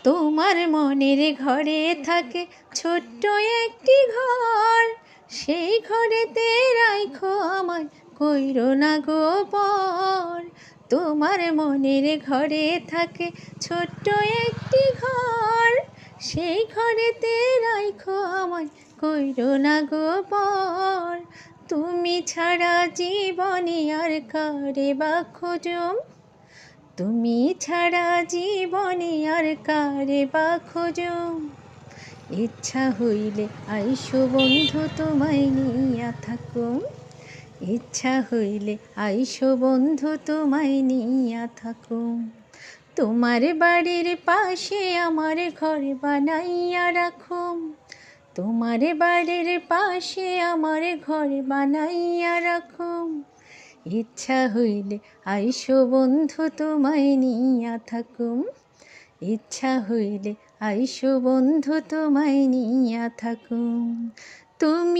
তোমার মনের ঘরে থাকে ছোট্ট একটি ঘর, সেই ঘরেতে রাইখো আমায়, কইরো না গো পর। তোমার মনের ঘরে থাকে ছোট্ট একটি ঘর, সেই ঘরেতে রাইখো আমায়, কইরো না গো পর। তুমি ছাড়া জীবনে আর কারে বা খোঁজো, তুমি ছাড়া জীবনে আর কারে বা খোঁজো। ইচ্ছা হইলে আইসো বন্ধু তোমায় নিয়া থাকুম, ইচ্ছা হইলে আইসো বন্ধু তোমায় নিয়া থাকুম। তোমার বাড়ির পাশে আমার ঘর বানাইয়া রাখুম, তোমার বাড়ির পাশে আমার ঘর বানাইয়া রাখুম। ইচ্ছা হইলে আইসো বন্ধু তোমায় নিয়া থাকুম, ইচ্ছা হইলে আইসো বন্ধু তোমায় নিয়া থাকুম। তুমি